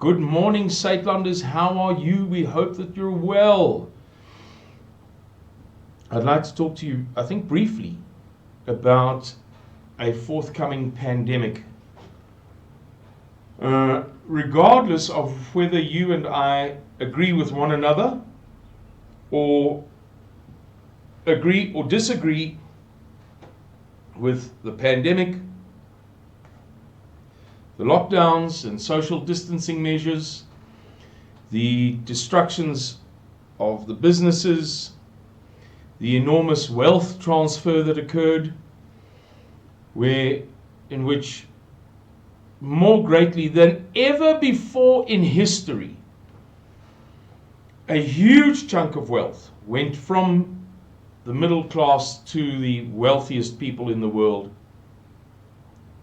Good morning, Saitlanders. How are you? We hope that you're well. I'd like to talk to you, I think, briefly about a forthcoming pandemic. Regardless of whether you and I agree with one another, or agree or disagree with the pandemic, the lockdowns and social distancing measures, the destructions of the businesses, the enormous wealth transfer that occurred, in which more greatly than ever before in history, a huge chunk of wealth went from the middle class to the wealthiest people in the world.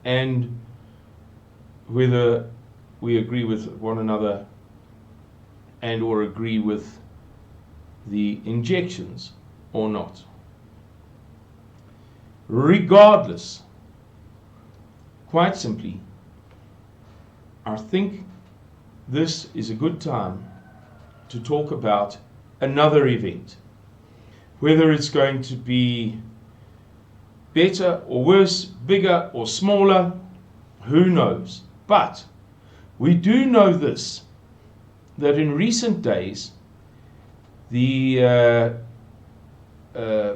And whether we agree with one another and or agree with the injections or not. Regardless, quite simply, I think this is a good time to talk about another event. Whether it's going to be better or worse, bigger or smaller, who knows? But we do know this, that in recent days, the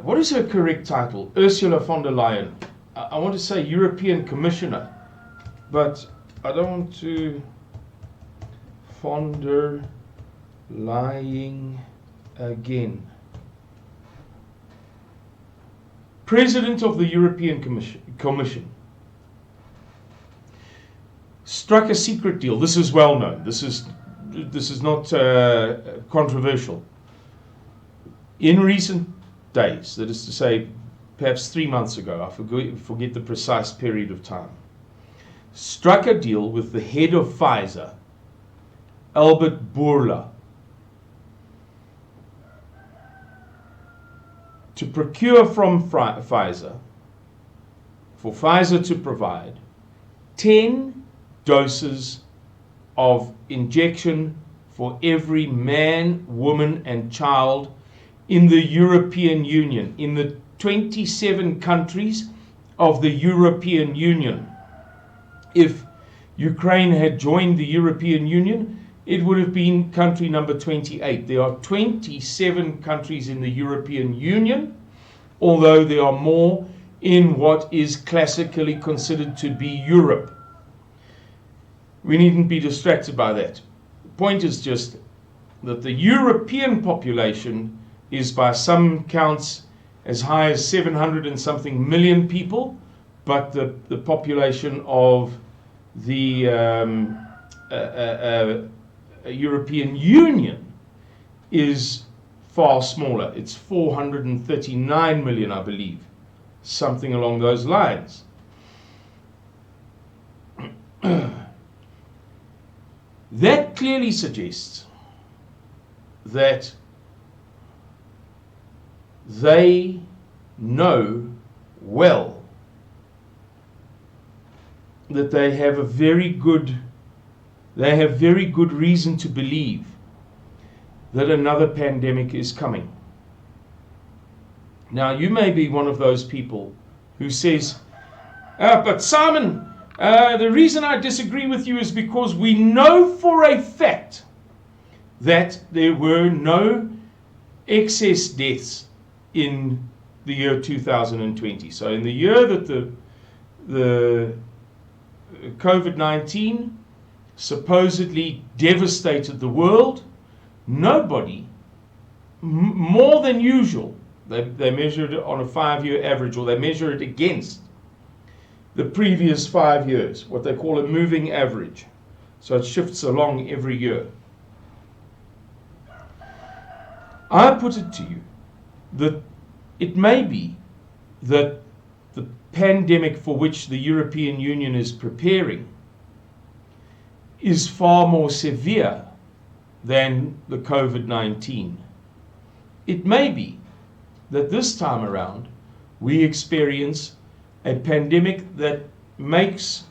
what is her correct title? Ursula von der Leyen. I want to say European Commissioner, but I don't want to. Von der Leyen again. President of the European Commission struck a secret deal. This is well known. This is not controversial. In recent days, that is to say, perhaps 3 months ago, I forget the precise period of time, struck a deal with the head of Pfizer, Albert Bourla, to procure from Pfizer, for Pfizer to provide 10 doses of injection for every man, woman and child in the European Union, in the 27 countries of the European Union. If Ukraine had joined the European Union, it would have been country number 28. There are 27 countries in the European Union, although there are more in what is classically considered to be Europe. We needn't be distracted by that. The point is just that the European population is by some counts as high as 700 and something million people, but the population of the European Union is far smaller. It's 439 million, I believe, something along those lines. That clearly suggests that they know well that they have very good reason to believe that another pandemic is coming. Now, you may be one of those people who says, but Simon, the reason I disagree with you is because we know for a fact that there were no excess deaths in the year 2020. So in the year that the COVID-19 supposedly devastated the world, nobody, more than usual, they measured it on a 5-year average, or they measure it against the previous 5 years, what they call a moving average. So it shifts along every year. I put it to you that it may be that the pandemic for which the European Union is preparing is far more severe than the COVID-19. It may be that this time around we experience a pandemic that makes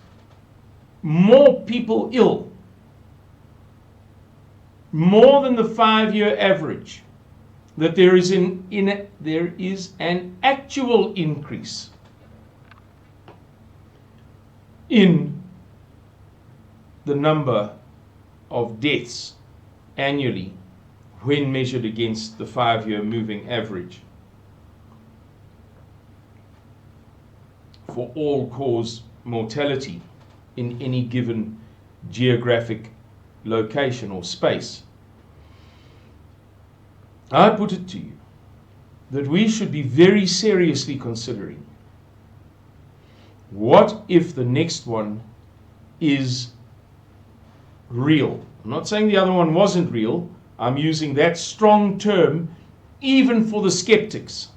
more people ill more than the 5-year average, that there is an actual increase in the number of deaths annually when measured against the 5-year moving average for all-cause mortality in any given geographic location or space. I put it to you that we should be very seriously considering, what if the next one is real? I'm not saying the other one wasn't real. I'm using that strong term even for the skeptics.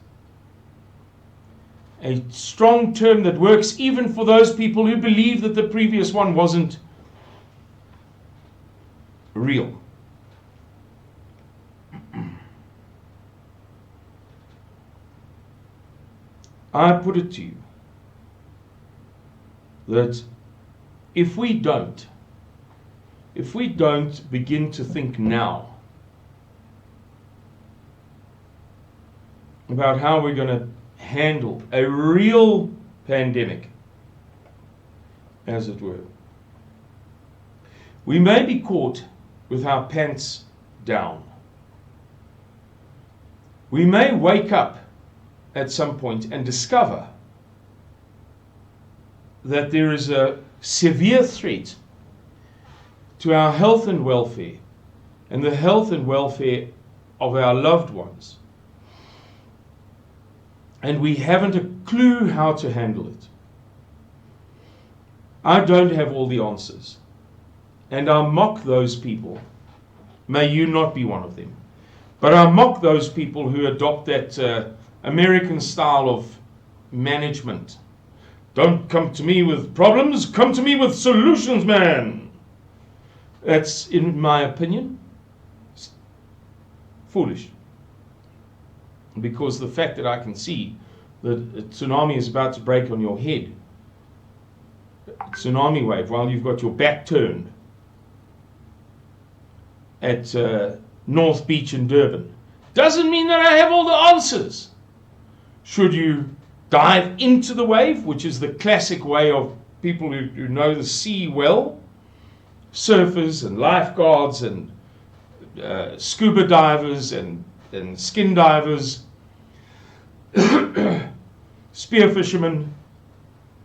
A strong term that works even for those people who believe that the previous one wasn't real. I put it to you that if we don't begin to think now about how we're going to handle a real pandemic, as it were, we may be caught with our pants down. We may wake up at some point and discover that there is a severe threat to our health and welfare, and the health and welfare of our loved ones, and we haven't a clue how to handle it. I don't have all the answers, and I mock those people. May you not be one of them. But I mock those people who adopt that American style of management. Don't come to me with problems, come to me with solutions, man. That's, in my opinion, foolish. Because the fact that I can see that a tsunami is about to break on your head, tsunami wave, while you've got your back turned at North Beach in Durban, doesn't mean that I have all the answers. Should you dive into the wave, which is the classic way of people who know the sea well, surfers and lifeguards and scuba divers and skin divers, spear fishermen,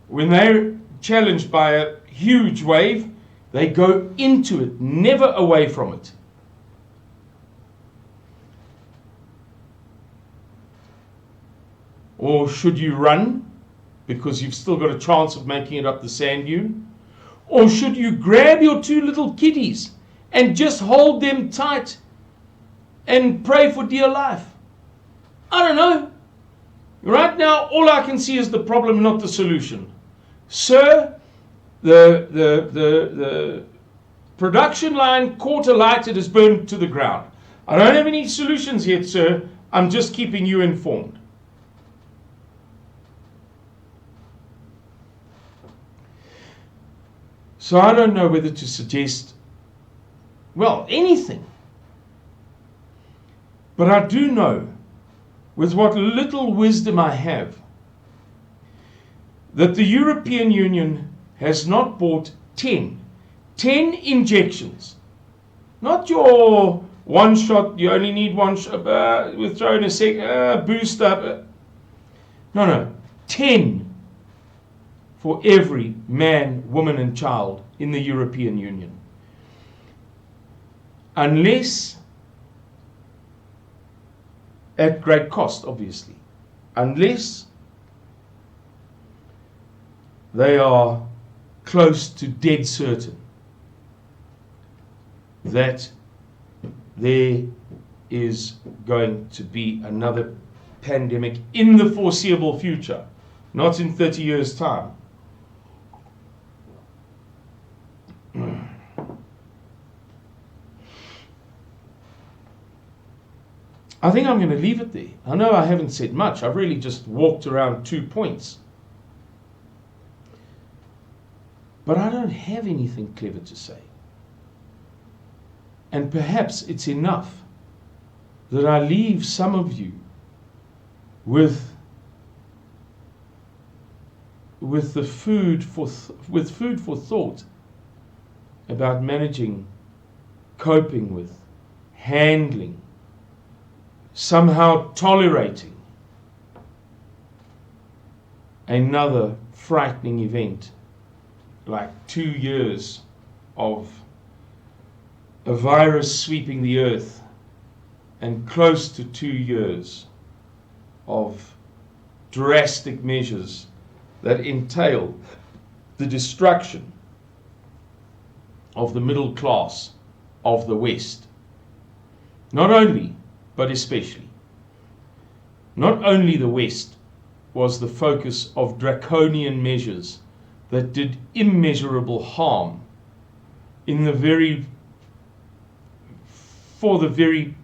when they're challenged by a huge wave, they go into it, never away from it. Or should you run because you've still got a chance of making it up the sand dune? Or should you grab your two little kitties and just hold them tight and pray for dear life? I don't know. Right now, all I can see is the problem, not the solution. Sir, the production line caught alight, it is burned to the ground. I don't have any solutions yet, sir. I'm just keeping you informed. So I don't know whether to suggest, well, anything. But I do know, with what little wisdom I have, that the European Union has not bought 10 injections. Not your one shot, you only need one shot, we're throwing a boost up. No, 10 for every man, woman and child in the European Union. Unless, at great cost obviously, unless they are close to dead certain that there is going to be another pandemic in the foreseeable future, not in 30 years' time. I think I'm going to leave it there. I know I haven't said much. I've really just walked around 2 points. But I don't have anything clever to say. And perhaps it's enough that I leave some of you with the food for thought about managing, coping with, handling, somehow tolerating another frightening event like 2 years of a virus sweeping the earth and close to 2 years of drastic measures that entail the destruction of the middle class of the West. Not only, but especially. Not only the West was the focus of draconian measures that did immeasurable harm for the very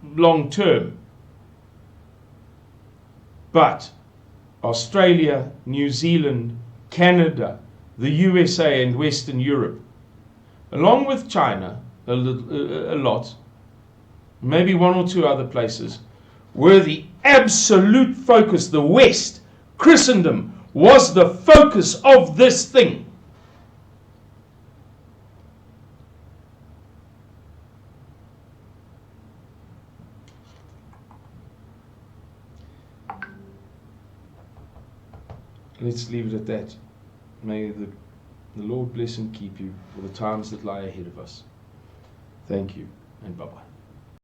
long term, but Australia, New Zealand, Canada, the USA and Western Europe, along with China, a lot, maybe one or two other places, were the absolute focus. The West, Christendom, was the focus of this thing. Let's leave it at that. May the Lord bless and keep you for the times that lie ahead of us. Thank you, and bye-bye.